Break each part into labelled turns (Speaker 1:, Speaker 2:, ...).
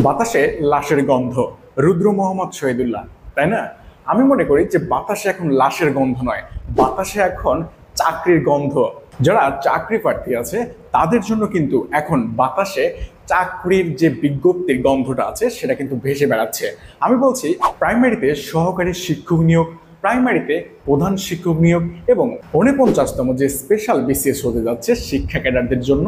Speaker 1: বাতাসে লাশের গন্ধ, রুদ্র মোহাম্মদ শহীদুল্লাহ, তাই না? আমি মনে করি যে বাতাসে এখন লাশের গন্ধ নয়, বাতাসে এখন চাকরির গন্ধ। যারা চাকরি প্রার্থী আছে তাদের জন্য কিন্তু এখন বাতাসে চাকরির যে বিজ্ঞপ্তির গন্ধটা আছে সেটা কিন্তু ভেসে বেড়াচ্ছে। আমি বলছি প্রাইমারিতে সহকারী শিক্ষক নিয়োগ, প্রাইমারিতে প্রধান শিক্ষক নিয়োগ এবং 49তম যে স্পেশাল বিসিএস হতে যাচ্ছে শিক্ষা ক্যাডারদের জন্য,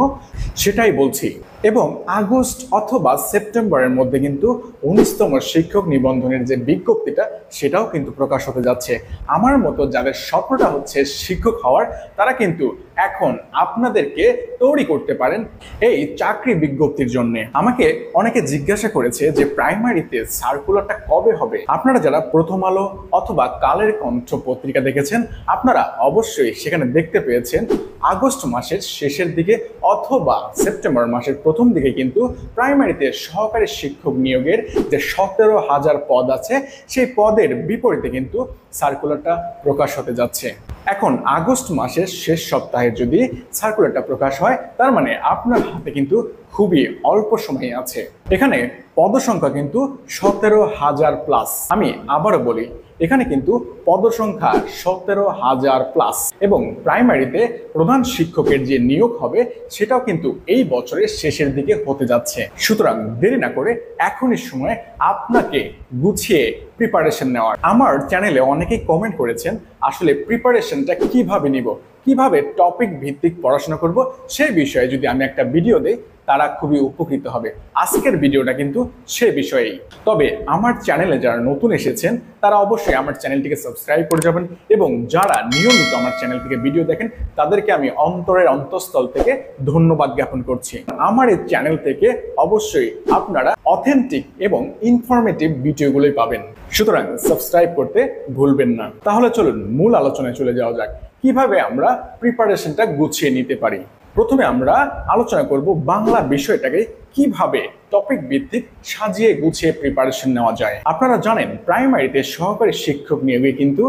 Speaker 1: সেটাই বলছি। এবং আগস্ট অথবা সেপ্টেম্বরের মধ্যে কিন্তু 19তম শিক্ষক নিবন্ধনের যে বিজ্ঞপ্তিটা সেটাও কিন্তু প্রকাশ হতে যাচ্ছে। আমার মতো যাদের স্বপ্নটা হচ্ছে শিক্ষক হওয়ার, তারা কিন্তু এখন আপনাদেরকে তৈরি করতে পারেন এই চাকরি বিজ্ঞপ্তির জন্য। আমাকে অনেকে জিজ্ঞাসা করেছে যে প্রাইমারিতে সার্কুলারটা কবে হবে। আপনারা যারা প্রথম আলো অথবা কালের কণ্ঠ পত্রিকা দেখেছেন, আপনারা অবশ্যই সেখানে দেখতে পেয়েছেন আগস্ট মাসের শেষের দিকে অথবা সেপ্টেম্বর মাসের প্রথম দিকে কিন্তু প্রাইমারিতে সহকারী শিক্ষক নিয়োগের যে 17,000 পদ আছে সেই পদের বিপরীতে কিন্তু সার্কুলারটা প্রকাশ হতে যাচ্ছে। এখন আগস্ট মাসের শেষ সপ্তাহে যদি সার্কুলারটা প্রকাশ হয়, তার মানে আপনার হাতে কিন্তু খুবই অল্প সময় আছে। এখানে পদসংখ্যা কিন্তু 17,000 প্লাস। আমি আবারও বলি, এখানে কিন্তু পদসংখ্যা 17,000 প্লাস এবং প্রাইমারিতে প্রধান শিক্ষকের যে নিয়োগ হবে সেটাও কিন্তু এই বছরের শেষের দিকে হতে যাচ্ছে। সুতরাং দেরি না করে এখনই সময় আপনাকে গুছিয়ে প্রিপারেশন নেওয়ার। আমার চ্যানেলে অনেকেই কমেন্ট করেছেন আসলে প্রিপারেশনটা কিভাবে নিব, কিভাবে টপিক ভিত্তিক পড়াশোনা করব, সেই বিষয়ে যদি আমি একটা ভিডিও দেই তারা খুবই উপকৃত হবে। আজকের ভিডিওটা কিন্তু সে বিষয়েই। তবে আমার চ্যানেলে যারা নতুন এসেছেন তারা অবশ্যই আমার চ্যানেলটিকে সাবস্ক্রাইব করে যাবেন এবং যারা নিয়মিত আমার চ্যানেল থেকে ভিডিও দেখেন তাদেরকে আমি অন্তরের অন্তঃস্থল থেকে ধন্যবাদ জ্ঞাপন করছি। আমার এই চ্যানেল থেকে অবশ্যই আপনারা অথেন্টিক এবং ইনফরমেটিভ ভিডিওগুলোই পাবেন, সুতরাং সাবস্ক্রাইব করতে ভুলবেন না। তাহলে চলুন মূল আলোচনায় চলে যাওয়া যাক, কিভাবে আমরা প্রিপারেশনটা গুছিয়ে নিতে পারি। প্রথমে আমরা আলোচনা করব বাংলা বিষয়টাকে কিভাবে টপিক ভিত্তিক সাজিয়ে গুছিয়ে প্রিপারেশন নেওয়া যায়। আপনারা জানেন প্রাইমারিতে সহকারী শিক্ষক নিয়োগে কিন্তু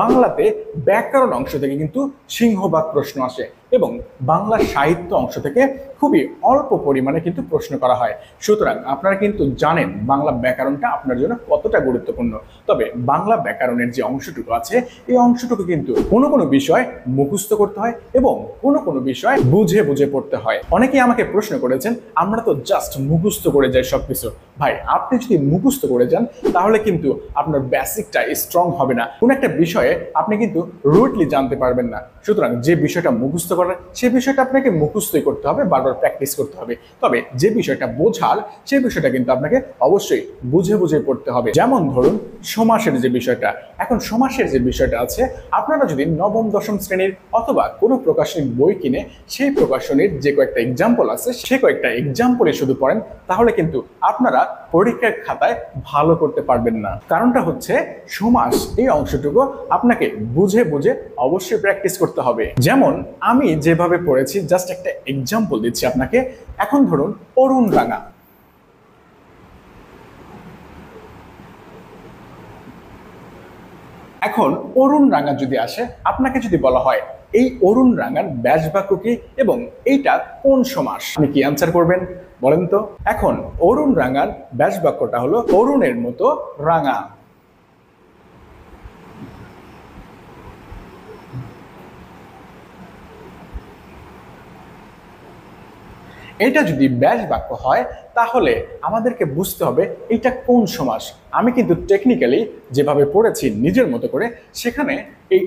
Speaker 1: বাংলাতে ব্যাকরণ অংশ থেকে কিন্তু সিংহভাগ প্রশ্ন আসে এবং বাংলা সাহিত্য অংশ থেকে খুবই অল্প পরিমাণে কিন্তু প্রশ্ন করা হয়। সুতরাং আপনারা কিন্তু জানেন বাংলা ব্যাকরণটা আপনার জন্য কতটা গুরুত্বপূর্ণ। তবে বাংলা ব্যাকরণের যে অংশটুকু আছে এই অংশটুকু কিন্তু কোনো কোনো বিষয় মুখস্থ করতে হয় এবং কোনো কোনো বিষয় বুঝে বুঝে পড়তে হয়। অনেকেই আমাকে প্রশ্ন করেছেন আমরা তো জাস্ট মুখস্থ করে যাই সবকিছু। ভাই, আপনি যদি মুখস্থ করে যান তাহলে কিন্তু আপনার বেসিকটা স্ট্রং হবে না, কোনো একটা বিষয়ে আপনি কিন্তু রুটলি জানতে পারবেন না। সুতরাং যে বিষয়টা মুখস্থ করার সেই বিষয়টা আপনাকে মুখস্থই করতে হবে, বারবার প্র্যাকটিস করতে হবে। তবে যে বিষয়টা বোঝার সেই বিষয়টা কিন্তু আপনাকে অবশ্যই বুঝে বুঝে পড়তে হবে। যেমন ধরুন সমাসের যে বিষয়টা, এখন সমাসের যে বিষয়টা আছে আপনারা যদি নবম দশম শ্রেণীর অথবা কোনো প্রকাশনীর বই কিনে সেই প্রকাশনীর যে কয়েকটা এক্সাম্পল আছে সে কয়েকটা এক্সাম্পলে শুধু পড়েন তাহলে কিন্তু আপনারা পরীক্ষার খাতায় ভালো করতে পারবেন না। কারণটা হচ্ছে সমাস এই অংশটুকু আপনাকে বুঝে বুঝে অবশ্যই প্র্যাকটিস করতে হবে। যেমন আমি যেভাবে পড়েছি জাস্ট একটা এক্সাম্পল দিচ্ছি আপনাকে। এখন ধরুন অরুণ রাঙা, এখন অরুণ রাঙা যদি আসে, আপনাকে যদি বলা হয় এই অরুণ রাঙার ব্যাসবাক্য কি এবং এইটা কোন সমাস, আপনি কি অ্যান্সার করবেন বলেন তো? এখন অরুণ রাঙার ব্যাসবাক্যটা হলো অরুণের মতো রাঙা। এটা যদি ব্যাস বাক্য হয় তাহলে আমাদেরকে বুঝতে হবে এটা কোন সমাস। আমি কিন্তু টেকনিক্যালি যেভাবে পড়েছি নিজের মতো করে, সেখানে এই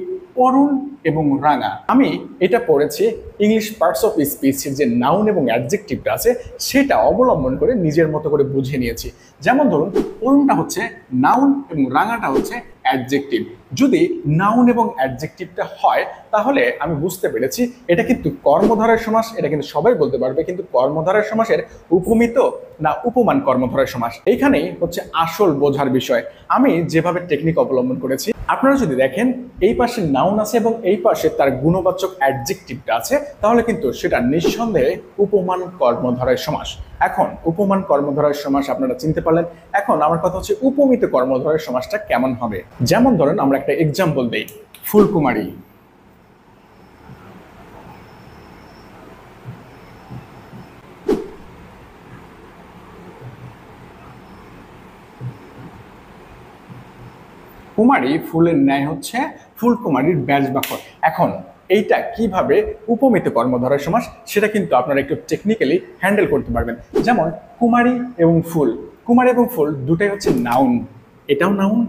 Speaker 1: অরুণ এবং রাঙা আমি এটা পড়েছি ইংলিশ পার্টস অফ স্পিচের যে নাউন এবং অ্যাডজেক্টিভটা আছে সেটা অবলম্বন করে নিজের মতো করে বুঝে নিয়েছি। যেমন ধরুন অরুণটা হচ্ছে নাউন এবং রাঙাটা হচ্ছে অ্যাডজেক্টিভ। যদি নাউন এবং অ্যাডজেক্টিভটা হয় তাহলে আমি বুঝতে পেরেছি এটা কিন্তু কর্মধারয় সমাস, এটা কিন্তু সবাই বলতে পারবে, কিন্তু কর্মধারয় সমাসের উপমিত না উপমান কর্মধারয় সমাস, এইখানেই হচ্ছে আসল বোঝার বিষয়। আমি যেভাবে টেকনিক অবলম্বন করেছি, আপনারা যদি দেখেন এই পাশে নাউন আছে এবং এই পাশে তার গুণবাচক অ্যাডজেক্টিভটা আছে তাহলে কিন্তু সেটা নিঃসন্দেহে উপমান কর্মধারয় সমাস। এখন উপমান কর্মধারয় সমাস আপনারা চিনতে পারলেন। এখন আমার কথা হচ্ছে উপমিত কর্মধারয় সমাসটা কেমন হবে। যেমন ধরেন আমরা একটা এক্সাম্পল দেই, ফুলকুমারী। কুমারী ফুলের ন্যায় হচ্ছে ফুলকুমারীর ব্যাস বাক্য। এখন এইটা কিভাবে উপমিত কর্মধারয় সমাস সেটা কিন্তু আপনারা একটু টেকনিক্যালি হ্যান্ডেল করতে পারবেন। যেমন কুমারী এবং ফুল, কুমারী এবং ফুল দুটাই হচ্ছে নাউন, এটাও নাউন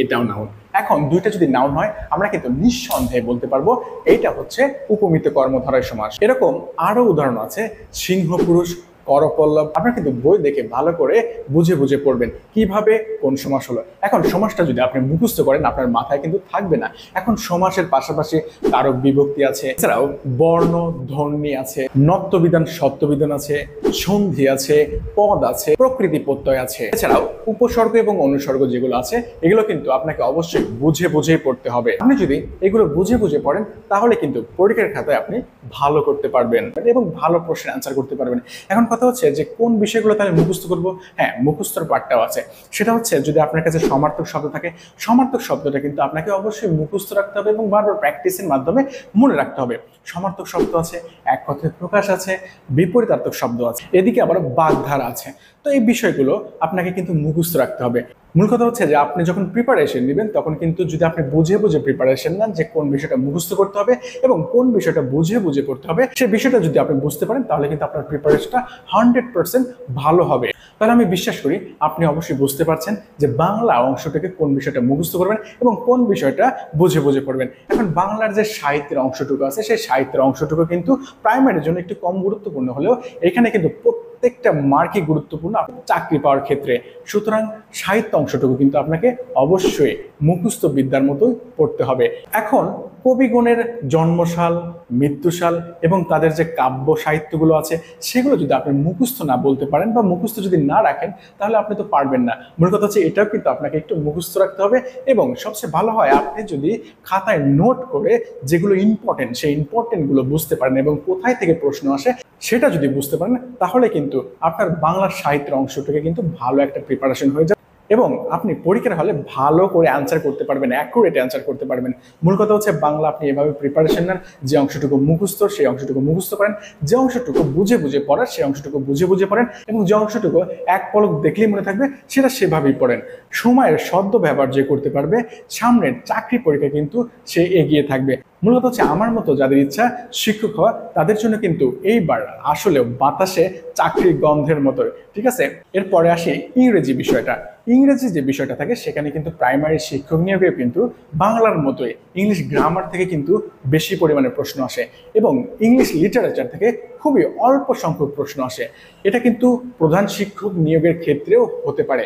Speaker 1: এটাও নাউন। এখন দুইটা যদি নাউন হয় আমরা কিন্তু নিঃসন্দেহে বলতে পারবো এইটা হচ্ছে উপমিত কর্মধারয় সমাস। এরকম আরো উদাহরণ আছে, সিংহ পুরুষ, করপল্লব। আপনারা কিন্তু বই দেখে ভালো করে বুঝে বুঝে পড়বেন কিভাবে কোন সমাস হলো। এখন সমাসটা যদি আপনি মুখস্থ করেন আপনার মাথায় কিন্তু থাকবে না। এখন সমাসের পাশাপাশি কারক বিভক্তি আছে, এছাড়াও বর্ণ ধ্বনি আছে, নত্যবিধান সত্যবিধান আছে, সন্ধি আছে, পদ আছে, প্রকৃতি প্রত্যয় আছে, এছাড়াও উপসর্গ এবং অনুসর্গ যেগুলো আছে এগুলো কিন্তু আপনাকে অবশ্যই বুঝে বুঝেই পড়তে হবে। আপনি যদি এগুলো বুঝে বুঝে পড়েন তাহলে কিন্তু পরীক্ষার খাতায় আপনি ভালো করতে পারবেন এবং ভালো প্রশ্নের অ্যান্সার করতে পারবেন। এখন কথা হচ্ছে যে কোন বিষয়গুলো তাহলে মুখস্থ করব। হ্যাঁ, মুখস্থর পার্টটাও আছে। সেটা হচ্ছে যদি আপনার কাছে সমার্থক শব্দ থাকে, সমার্থক শব্দটা কিন্তু আপনাকে অবশ্যই মুখস্থ রাখতে হবে এবং বারবার প্র্যাকটিসের মাধ্যমে মনে রাখতে হবে। সমার্থক শব্দ আছে, এক কথায় প্রকাশ আছে, বিপরীতার্থক শব্দ আছে, এদিকে আবার বাগধারা আছে। তো এই বিষয়গুলো আপনাকে কিন্তু মুখস্থ রাখতে হবে। মূল কথা হচ্ছে যে আপনি যখন প্রিপারেশন নেবেন তখন কিন্তু যদি আপনি বুঝে বুঝে প্রিপারেশন নেন যে কোন বিষয়টা মুখস্থ করতে হবে এবং কোন বিষয়টা বুঝে বুঝে করতে হবে, সেই বিষয়টা যদি আপনি বুঝতে পারেন তাহলে কিন্তু আপনার প্রিপারেশনটা 100% ভালো হবে। তাহলে আমি বিশ্বাস করি আপনি অবশ্যই বুঝতে পারছেন যে বাংলা অংশটাকে কোন বিষয়টা মুখস্থ করবেন এবং কোন বিষয়টা বুঝে বুঝে পড়বেন। এখন বাংলার যে সাহিত্যের অংশটুকু আছে সেই সাহিত্যের অংশটুকু কিন্তু প্রাইমারির জন্য একটু কম গুরুত্বপূর্ণ হলেও এখানে কিন্তু প্রত্যেকটা মার্কই গুরুত্বপূর্ণ চাকরি পাওয়ার ক্ষেত্রে। সুতরাং সাহিত্য অংশটুকু কিন্তু আপনাকে অবশ্যই মুখস্থ বিদ্যার মতোই পড়তে হবে। এখন কবিগণের জন্মসাল, মৃত্যুসাল এবং তাদের যে কাব্য সাহিত্যগুলো আছে সেগুলো যদি আপনি মুখস্থ না বলতে পারেন বা মুখস্থ যদি না রাখেন তাহলে আপনি তো পারবেন না। মূল কথা হচ্ছে এটাও কিন্তু আপনাকে একটু মুখস্থ রাখতে হবে এবং সবচেয়ে ভালো হয় আপনি যদি খাতায় নোট করে যেগুলো ইম্পর্টেন্ট সেই ইম্পর্টেন্টগুলো বুঝতে পারেন এবং কোথায় থেকে প্রশ্ন আসে সেটা যদি বুঝতে পারেন তাহলে কিন্তু আপনার বাংলা সাহিত্যের অংশটাকে কিন্তু ভালো একটা প্রিপারেশন হয়ে যায় এবং আপনি পরীক্ষার হলে ভালো করে অ্যান্সার করতে পারবেন, অ্যাকুরেট অ্যান্সার করতে পারবেন। মূল কথা হচ্ছে বাংলা আপনি এভাবে প্রিপারেশন নেন, যে অংশটুকু মুখস্থ সেই অংশটুকু মুখস্থ করেন, যে অংশটুকু বুঝে বুঝে পড়ার সেই অংশটুকু বুঝে বুঝে পড়েন এবং যে অংশটুকু এক পলক দেখলেই মনে থাকবে সেটা সেভাবেই পড়েন। সময়ের সদ্য ব্যবহার যে করতে পারবে সামনের চাকরি পরীক্ষা কিন্তু সে এগিয়ে থাকবে। মূলত হচ্ছে আমার মতো যাদের ইচ্ছা শিক্ষক হওয়া তাদের জন্য কিন্তু এইবার আসলেও বাতাসে চাকরির গন্ধের মতো। ঠিক আছে, এরপরে আসি ইংরেজি বিষয়টা। ইংরেজি যে বিষয়টা থাকে সেখানে কিন্তু প্রাইমারি শিক্ষক নিয়োগে কিন্তু বাংলার মতোই ইংলিশ গ্রামার থেকে কিন্তু বেশি পরিমাণে প্রশ্ন আসে এবং ইংলিশ লিটারেচার থেকে খুবই অল্প সংখ্যক প্রশ্ন আসে। এটা কিন্তু প্রধান শিক্ষক নিয়োগের ক্ষেত্রেও হতে পারে।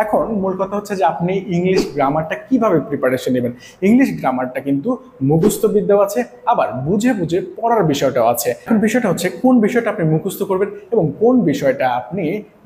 Speaker 1: এখন মূল কথা হচ্ছে যে আপনি ইংলিশ গ্রামারটা কিভাবে প্রিপারেশন নেবেন। ইংলিশ গ্রামারটা কিন্তু মুখস্থ বিদ্যাও আছে, আবার বুঝে বুঝে পড়ার বিষয়টাও আছে। এখন বিষয়টা হচ্ছে কোন বিষয়টা আপনি মুখস্থ করবেন এবং কোন বিষয়টা আপনি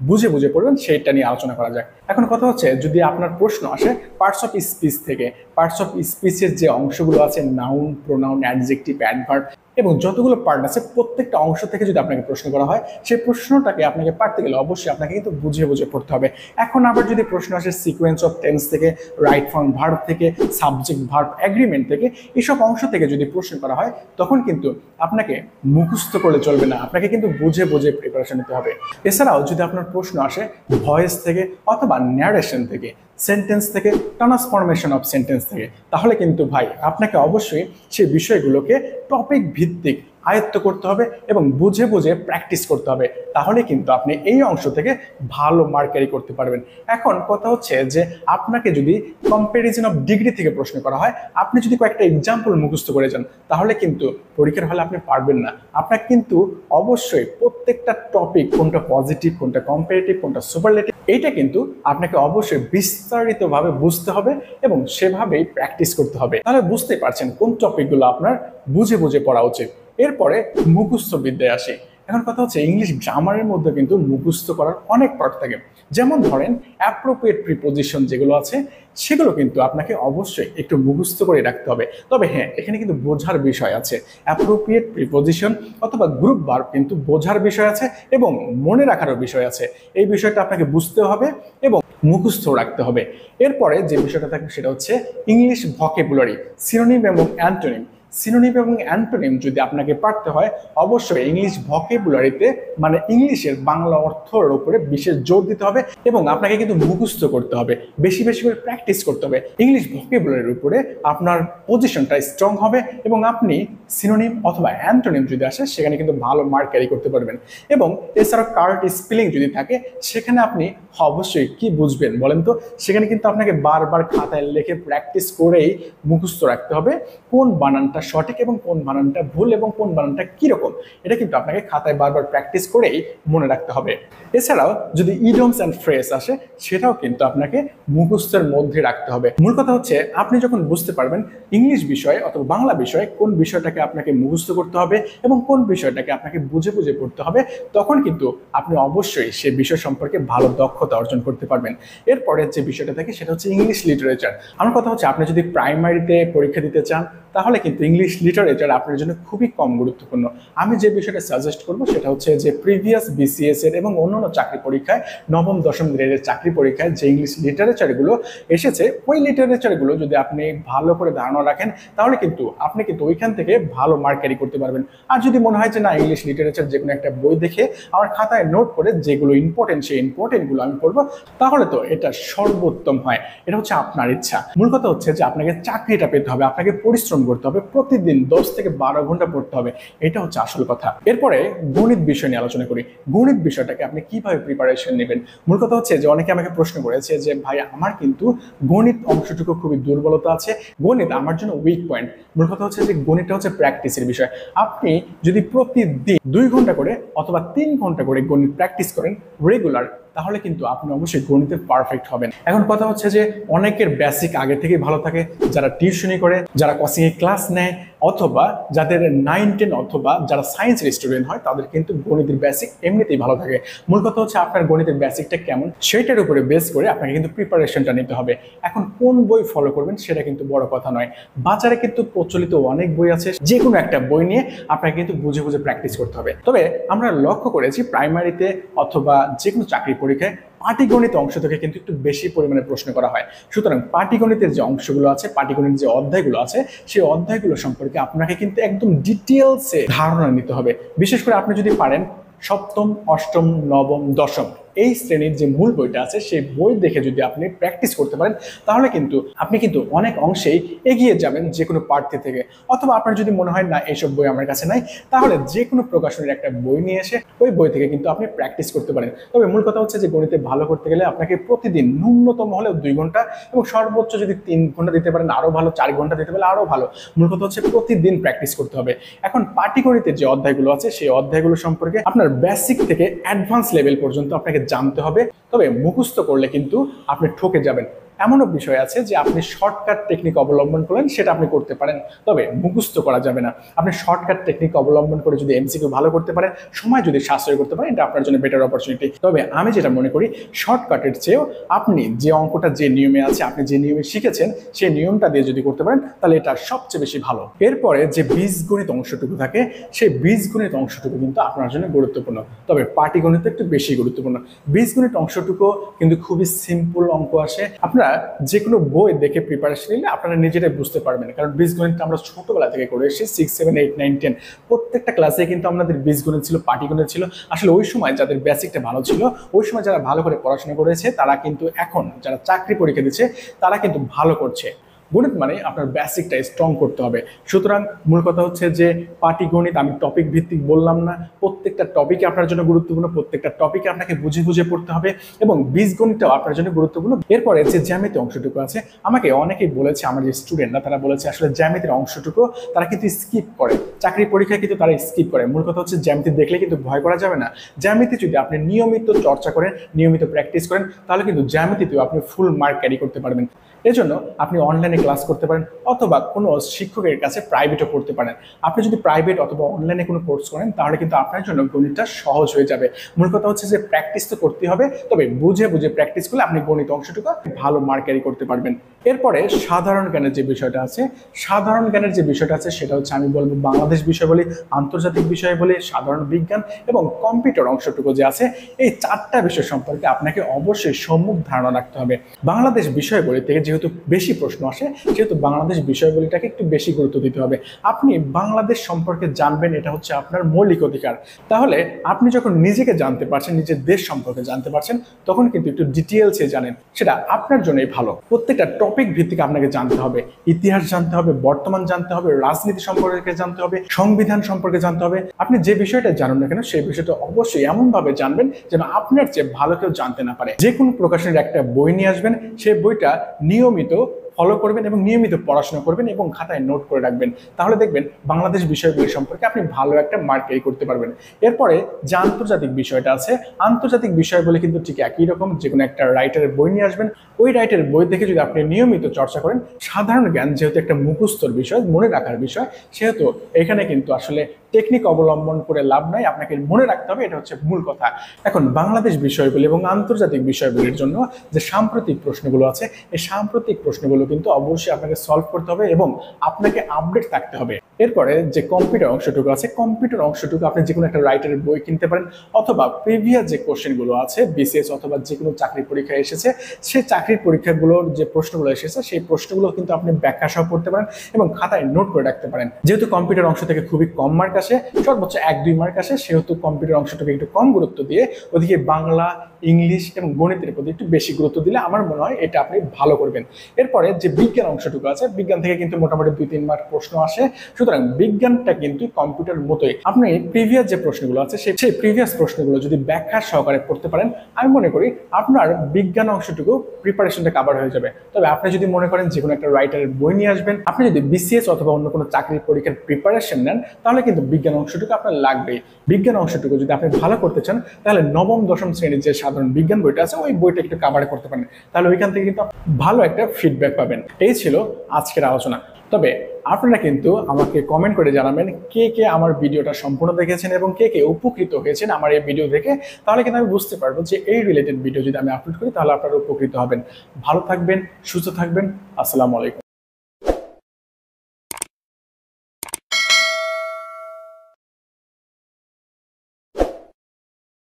Speaker 1: বুঝে বুঝে পড়বেন সেইটা নিয়ে আলোচনা করা যাক। এখন কথা হচ্ছে যদি আপনার প্রশ্ন আসে পার্টস অফ স্পিচ থেকে, পার্টস অফ স্পিচের যে অংশগুলো আছে নাউন, প্রোনাউন, অ্যাডজেক্টিভ, অ্যাডভার্ব এবং যতগুলো পার্ট আছে প্রত্যেকটা অংশ থেকে যদি আপনাকে প্রশ্ন করা হয় সেই প্রশ্নটাকে আপনাকে পারতে গেলে অবশ্যই আপনাকে কিন্তু বুঝে বুঝে পড়তে হবে। এখন আবার যদি প্রশ্ন আসে সিকোয়েন্স অফ টেন্স থেকে, রাইট ফর্ম ভার্ব থেকে, সাবজেক্ট ভার্ব এগ্রিমেন্ট থেকে, এসব অংশ থেকে যদি প্রশ্ন করা হয় তখন কিন্তু আপনাকে মুখস্থ করলে চলবে না, আপনাকে কিন্তু বুঝে বুঝে প্রিপারেশন নিতে হবে। এছাড়াও যদি আপনার প্রশ্ন আসে ভয়েস থেকে অথবা ন্যারেশন থেকে, সেন্টেন্স থেকে, ট্রান্সফরমেশন অফ সেন্টেন্স থেকে, তাহলে কিন্তু ভাই আপনাকে অবশ্যই সেই বিষয়গুলোকে টপিক ভিত্তিক আয়ত্ত করতে হবে এবং বুঝে বুঝে প্র্যাকটিস করতে হবে। তাহলে কিন্তু আপনি এই অংশ থেকে ভালো মার্ক ক্যারি করতে পারবেন। এখন কথা হচ্ছে যে আপনাকে যদি কম্প্যারিজন অফ ডিগ্রি থেকে প্রশ্ন করা হয়, আপনি যদি কয়েকটা এক্সাম্পল মুখস্থ করে যান তাহলে কিন্তু পরীক্ষার হলে আপনি পারবেন না। আপনাকে কিন্তু অবশ্যই প্রত্যেকটা টপিক কোনটা পজিটিভ, কোনটা কম্পারেটিভ, কোনটা সুপারলেটিভ, এইটা কিন্তু আপনাকে অবশ্যই বিস্তারিতভাবে বুঝতে হবে এবং সেভাবেই প্র্যাকটিস করতে হবে। তাহলে বুঝতে পারছেন কোন টপিকগুলো আপনার বুঝে বুঝে পড়া উচিত। এরপরে মুখস্থ বিদ্যায় আসে। এখন কথা হচ্ছে ইংলিশ গ্রামারের মধ্যে কিন্তু মুখস্থ করার অনেক পার্ট থাকে। যেমন ধরেন অ্যাপ্রোপ্রিয়েট প্রিপোজিশন যেগুলো আছে সেগুলো কিন্তু আপনাকে অবশ্যই একটু মুখস্থ করে রাখতে হবে। তবে হ্যাঁ, এখানে কিন্তু বোঝার বিষয় আছে। অ্যাপ্রোপ্রিয়েট প্রিপোজিশন অথবা গ্রুপ ভার্ব কিন্তু বোঝার বিষয় আছে এবং মনে রাখারও বিষয় আছে। এই বিষয়টা আপনাকে বুঝতে হবে এবং মুখস্থ রাখতে হবে। এরপরে যে বিষয়টা থাকে সেটা হচ্ছে ইংলিশ ভকেবুলারি, সিনোনিম এবং অ্যান্টোনিম। সিনোনিম এবং অ্যান্টোনিম যদি আপনাকে পারতে হয়, অবশ্যই ইংলিশ ভোকাবুলারিতে মানে ইংলিশের বাংলা অর্থের উপরে বিশেষ জোর দিতে হবে এবং আপনাকে কিন্তু মুখস্থ করতে হবে, বেশি বেশি করে প্র্যাকটিস করতে হবে। ইংলিশ ভোকাবুলারির উপরে আপনার পজিশনটা স্ট্রং হবে এবং আপনি সিনোনিম অথবা অ্যান্টোনিম যদি আসে সেখানে কিন্তু ভালো মার্ক ক্যারি করতে পারবেন। এবং এছাড়াও কার্ট স্পেলিং যদি থাকে সেখানে আপনি অবশ্যই কি বুঝবেন বলেন তো, সেখানে কিন্তু আপনাকে বারবার খাতায় লিখে প্র্যাকটিস করেই মুখস্থ রাখতে হবে কোন বানানটা সঠিক এবং কোন বানানটা ভুল এবং কোন বানানটা কিরকম, এটা কিন্তু আপনাকে খাতায় বারবার প্র্যাকটিস করেই মনে রাখতে হবে। এছাড়াও যদি ইডিয়মস অ্যান্ড ফ্রেজ আসে সেটাও কিন্তু আপনাকে মুখস্থের মধ্যে রাখতে হবে। মূল কথা হচ্ছে আপনি যখন বুঝতে পারবেন ইংলিশ বিষয়ে অথবা বাংলা বিষয়ে কোন বিষয়টাকে আপনাকে মুখস্থ করতে হবে এবং কোন বিষয়টাকে আপনাকে বুঝে বুঝে পড়তে হবে, তখন কিন্তু আপনি অবশ্যই সে বিষয় সম্পর্কে ভালো দক্ষতা অর্জন করতে পারবেন। এরপরে যে বিষয়টা থাকে সেটা হচ্ছে ইংলিশ লিটারেচার। আমার কথা হচ্ছে আপনি যদি প্রাইমারিতে পরীক্ষা দিতে চান তাহলে কিন্তু ইংলিশ লিটারেচার আপনার জন্য খুবই কম গুরুত্বপূর্ণ। আমি যে বিষয়টা সাজেস্ট করব সেটা হচ্ছে যে প্রিভিয়াস বিসিএস এর এবং অন্যান্য চাকরি পরীক্ষায় নবম দশম গ্রেডের চাকরি পরীক্ষায় যে ইংলিশ লিটারেচারগুলো এসেছে ওই লিটারেচারগুলো যদি আপনি ভালো করে ধারণা রাখেন তাহলে কিন্তু আপনি কিন্তু ওইখান থেকে ভালো মার্ক ক্যারি করতে পারবেন। আর যদি মনে হয় যে না ইংলিশ লিটারেচার যে কোনো একটা বই দেখে আমার খাতায় নোট করে যেগুলো ইম্পর্টেন্ট সেই ইম্পর্টেন্টগুলো আমি পড়বো, তাহলে তো এটা সর্বোত্তম হয়। এটা হচ্ছে আপনার ইচ্ছা। মূল কথা হচ্ছে যে আপনাকে চাকরিটা পেতে হবে, আপনাকে পরিশ্রম করতে হবে, প্রতিদিন 10 থেকে 12 ঘন্টা পড়তে হবে, এটা হচ্ছে আসল কথা। এরপরে গণিত বিষয় নিয়ে আলোচনা করি। গণিত বিষয়টাকে আপনি কিভাবে প্রিপারেশন নেবেন? মূল কথা হচ্ছে যে অনেকে আমাকে প্রশ্ন করেছে যে ভাই আমার কিন্তু গণিত অংশটুকু খুবই দুর্বলতা আছে, গণিত আমার জন্য উইক পয়েন্ট। মূল কথা হচ্ছে যে গণিতটা হচ্ছে প্র্যাকটিসের বিষয়। আপনি যদি প্রতিদিন 2 ঘন্টা করে অথবা 3 ঘন্টা করে গণিত প্র্যাকটিস করেন রেগুলার, তাহলে কিন্তু আপনি অবশ্যই গণিতে পারফেক্ট হবেন। এখন কথা হচ্ছে যে অনেকের বেসিক আগে থেকেই ভালো থাকে, যারা টিউশনি করে, যারা কোচিং এ ক্লাস নেয়, অথবা যাদের 9, 10 অথবা যারা সায়েন্সের স্টুডেন্ট হয় তাদের কিন্তু গণিতের বেসিক এমনিতেই ভালো থাকে। মূল কথা হচ্ছে আপনার গণিতের বেসিকটা কেমন সেটার উপরে বেস করে আপনাকে কিন্তু প্রিপারেশনটা নিতে হবে। এখন কোন বই ফলো করবেন সেটা কিন্তু বড় কথা নয়, বাজারে কিন্তু প্রচলিত অনেক বই আছে, যে কোনো একটা বই নিয়ে আপনাকে কিন্তু বুঝে বুঝে প্র্যাকটিস করতে হবে। তবে আমরা লক্ষ্য করেছি প্রাইমারিতে অথবা যে কোনো চাকরি পরীক্ষায় পাটিগণিত অংশ থেকে কিন্তু একটু বেশি পরিমাণে প্রশ্ন করা হয়। সুতরাং পাটিগণিতের যে অংশগুলো আছে, পাটিগণিতের যে অধ্যায়গুলো আছে, সেই অধ্যায়গুলো সম্পর্কে আপনাকে কিন্তু একদম ডিটেলসে ধারণা নিতে হবে। বিশেষ করে আপনি যদি পারেন সপ্তম, অষ্টম, নবম, দশম এই শ্রেণীর যে মূল বইটা আছে সেই বই দেখে যদি আপনি প্র্যাকটিস করতে পারেন তাহলে কিন্তু আপনি কিন্তু অনেক অংশেই এগিয়ে যাবেন যে কোনো প্রার্থী থেকে। অথবা আপনার যদি মনে হয় না এইসব বই আমার কাছে নাই, তাহলে যে কোনো প্রকাশনের একটা বই নিয়ে এসে ওই বই থেকে কিন্তু আপনি প্র্যাকটিস করতে পারেন। তবে মূল কথা হচ্ছে যে গণিতে ভালো করতে গেলে আপনাকে প্রতিদিন ন্যূনতম হলেও 2 ঘন্টা এবং সর্বোচ্চ যদি 3 ঘন্টা দিতে পারেন আরও ভালো, 4 ঘন্টা দিতে পারলে আরও ভালো। মূল কথা হচ্ছে প্রতিদিন প্র্যাকটিস করতে হবে। এখন পাটিগণিতের যে অধ্যায়গুলো আছে সেই অধ্যায়গুলো সম্পর্কে আপনার বেসিক থেকে অ্যাডভান্স লেভেল পর্যন্ত আপনাকে জানতে হবে। তবে মুখস্থ করলে কিন্তু আপনি ঠকে যাবেন। এমনও বিষয় আছে যে আপনি শর্টকাট টেকনিক অবলম্বন করলেন, সেটা আপনি করতে পারেন, তবে মুখস্থ করা যাবে না। আপনি শর্টকাট টেকনিক অবলম্বন করে যদি এমসিকিউ ভালো করতে পারেন, সময় যদি সাশ্রয় করতে পারেন, এটা আপনার জন্য বেটার অপরচুনিটি। তবে আমি যেটা মনে করি শর্টকাটের চেয়েও আপনি যে অঙ্কটা যে নিয়মে আছে, আপনি যে নিয়মে শিখেছেন সেই নিয়মটা দিয়ে যদি করতে পারেন তাহলে এটা সবচেয়ে বেশি ভালো। এরপরে যে বীজগণিত অংশটুকু থাকে সেই বীজগণিত অংশটুকু কিন্তু আপনার জন্য গুরুত্বপূর্ণ, তবে পাটিগণিত একটু বেশি গুরুত্বপূর্ণ। বীজগণিত অংশটুকু কিন্তু খুবই সিম্পল অঙ্ক আসে, আপনারা যে কোনো বই দেখে প্রিপারেশন নিলে আপনারা নিজেরাই বুঝতে পারবেন। কারণ বীজগণিতটা আমরা ছোটবেলা থেকে করে এসেছি, 6, 7, 8, 9, 10 প্রত্যেকটা ক্লাসে কিন্তু আমাদের বীজগণিত ছিল, পাটিগণিত ছিল। আসলে ওই সময় যাদের বেসিকটা ভালো ছিল, ওই সময় যারা ভালো করে পড়াশোনা করেছে তারা কিন্তু এখন যারা চাকরি পরীক্ষা দিচ্ছে তারা কিন্তু ভালো করছে। গণিত মানে আপনার বেসিকটা স্ট্রং করতে হবে। সুতরাং মূল কথা হচ্ছে যে পাটিগণিত আমি টপিক ভিত্তিক বললাম না, প্রত্যেকটা টপিকে আপনার জন্য গুরুত্বপূর্ণ, প্রত্যেকটা টপিকে আপনাকে বুঝে বুঝে পড়তে হবে এবং বীজগণিতটাও আপনার জন্য গুরুত্বপূর্ণ। এরপরে যে জ্যামিতি অংশটুকু আছে, আমাকে অনেকেই বলেছে, আমার যে স্টুডেন্টরা তারা বলেছে আসলে জ্যামিতির অংশটুকু তারা কিন্তু স্কিপ করে, চাকরি পরীক্ষায় কিন্তু তারা স্কিপ করে। মূল কথা হচ্ছে জ্যামিতি দেখলে কিন্তু ভয় করা যাবে না। জ্যামিতি যদি আপনি নিয়মিত চর্চা করেন, নিয়মিত প্র্যাকটিস করেন, তাহলে কিন্তু জ্যামিতিতেও আপনি ফুল মার্ক ক্যারি করতে পারবেন। এজন্য আপনি অনলাইনে ক্লাস করতে পারেন অথবা কোনো শিক্ষকের কাছে প্রাইভেটও পড়তে পারেন। আপনি যদি প্রাইভেট অথবা অনলাইনে কোনো কোর্স করেন তাহলে কিন্তু আপনার জন্য গণিতটা সহজ হয়ে যাবে। মূল কথা হচ্ছে যে প্র্যাকটিস তো করতে হবে, তবে বুঝে বুঝে প্র্যাকটিস করলে আপনি গণিত অংশটুকু ভালো মার্ক ক্যারি করতে পারবেন। এরপরে সাধারণ জ্ঞানের যে বিষয়টা আছে, সাধারণ জ্ঞানের যে বিষয়টা আছে সেটা হচ্ছে আমি বলবো বাংলাদেশ বিষয় বলি, আন্তর্জাতিক বিষয় বলি, সাধারণ বিজ্ঞান এবং কম্পিউটার অংশটুকু যে আছে, এই 4টা বিষয় সম্পর্কে আপনাকে অবশ্যই সম্মুখ ধারণা রাখতে হবে। বাংলাদেশ বিষয় বলি থেকে যেহেতু বেশি প্রশ্ন আসে আসে, সেহেতু বাংলাদেশ বিষয়গুলিটাকে একটু বেশি গুরুত্ব দিতে হবে। আপনি বাংলাদেশ সম্পর্কে জানবেন, এটা হচ্ছে আপনার মৌলিক অধিকার। তাহলে আপনি যখন নিজেকে জানতে পারছেন, নিজের দেশ সম্পর্কে জানতে পারছেন, তখন কিন্তু একটু ডিটেলসে জানেন, সেটা আপনার জন্যই ভালো। প্রত্যেকটা টপিক ভিত্তিক আপনাকে জানতে হবে, ইতিহাস জানতে হবে, বর্তমান জানতে হবে, রাজনীতি সম্পর্কে জানতে হবে, সংবিধান সম্পর্কে জানতে হবে। আপনি যে বিষয়টা জানুন না কেন, সেই বিষয়টা অবশ্যই এমন ভাবে জানবেন যেন আপনার চেয়ে ভালো কেউ জানতে না পারে। যে কোনো প্রকাশনের একটা বই নিয়ে আসবেন, সেই বইটা নিয়মিত ফলো করবেন এবং নিয়মিত পড়াশোনা করবেন এবং খাতায় নোট করে রাখবেন। তাহলে দেখবেন বাংলাদেশ বিষয়গুলি সম্পর্কে আপনি ভালো একটা মার্ক এই করতে পারবেন। এরপরে যে আন্তর্জাতিক বিষয়টা আছে, আন্তর্জাতিক বিষয়গুলি কিন্তু ঠিক একই রকম। যে কোনো একটা রাইটারের বই নিয়ে আসবেন, ওই রাইটারের বই থেকে যদি আপনি নিয়মিত চর্চা করেন, সাধারণ জ্ঞান যেহেতু একটা মুখস্থর বিষয়, মনে রাখার বিষয়, সেহেতু এখানে কিন্তু আসলে টেকনিক অবলম্বন করে লাভ নাই, আপনাকে মনে রাখতে হবে, এটা হচ্ছে মূল কথা। এখন বাংলাদেশ বিষয়গুলি এবং আন্তর্জাতিক বিষয়গুলির জন্য যে সাম্প্রতিক প্রশ্নগুলো আছে, এই সাম্প্রতিক প্রশ্নগুলো কিন্তু অবশ্যই আপনাকে সলভ করতে হবে এবং আপনাকে আপডেট থাকতে হবে। এরপরে যে কম্পিউটার অংশটুকু আছে, কম্পিউটার অংশটুকু আপনি যে কোনো একটা রাইটারের বই কিনতে পারেন, অথবা প্রিভিয়াস যে কোশ্চেনগুলো আছে বিসিএস অথবা যে কোনো চাকরির পরীক্ষায় এসেছে, সেই চাকরির পরীক্ষাগুলোর যে প্রশ্নগুলো এসেছে, সেই প্রশ্নগুলো কিন্তু আপনি ব্যাখ্যা সহ পড়তে পারেন এবং খাতায় নোট করে রাখতে পারেন। যেহেতু কম্পিউটার অংশ থেকে খুবই কম মার্ক আসে, সর্বোচ্চ 1-2 মার্ক আসে, সেহেতু কম্পিউটার অংশটাকে একটু কম গুরুত্ব দিয়ে ওদিকে বাংলা, ইংলিশ এবং গণিতের প্রতি একটু বেশি গুরুত্ব দিলে আমার মনে হয় এটা আপনি ভালো করবেন। এরপরে যে বিজ্ঞান অংশটুকু আছে, বিজ্ঞান থেকে কিন্তু মোটামুটি 2-3 মার্ক প্রশ্ন আসে। সুতরাং বিজ্ঞানটা কিন্তু কম্পিউটার মতোই। আপনি প্রিভিয়াস যে প্রশ্নগুলো আছে, সেই প্রিভিয়াস প্রশ্নগুলো যদি ব্যাখ্যা সহকারে পড়তে পারেন, আমি মনে করি আপনার বিজ্ঞান অংশটুকু প্রিপারেশনটা কভার হয়ে যাবে। তবে আপনি যদি মনে করেন যে কোনো একটা রাইটারের বই নিয়ে আসবেন, আপনি যদি বিসিএস অথবা অন্য কোনো চাকরির পরীক্ষার প্রিপারেশন নেন, তাহলে কিন্তু বিজ্ঞান অংশটুকু আপনার লাগবেই। বিজ্ঞান অংশটুকু যদি আপনি ভালো করতে চান, তাহলে নবম দশম শ্রেণীর যে সাধারণ বিজ্ঞান বইটা আছে, ওই বইটা একটু কভার করতে পারেন, তাহলে ওইখান থেকে কিন্তু ভালো একটা ফিডব্যাক পাবেন। এই ছিল আজকের আলোচনা। তবে আপনারা কিন্তু আমাকে কমেন্ট করে জানাবেন কে কে আমার ভিডিওটা সম্পূর্ণ দেখেছেন এবং কে কে উপকৃত হয়েছেন আমার এই ভিডিও দেখে। তাহলে কিন্তু আমি বুঝতে পারবো যে এই রিলেটেড ভিডিও যদি আমি আপলোড করি, তাহলে আপনারা উপকৃত হবেন। ভালো থাকবেন, সুস্থ থাকবেন। আসসালামু আলাইকুম।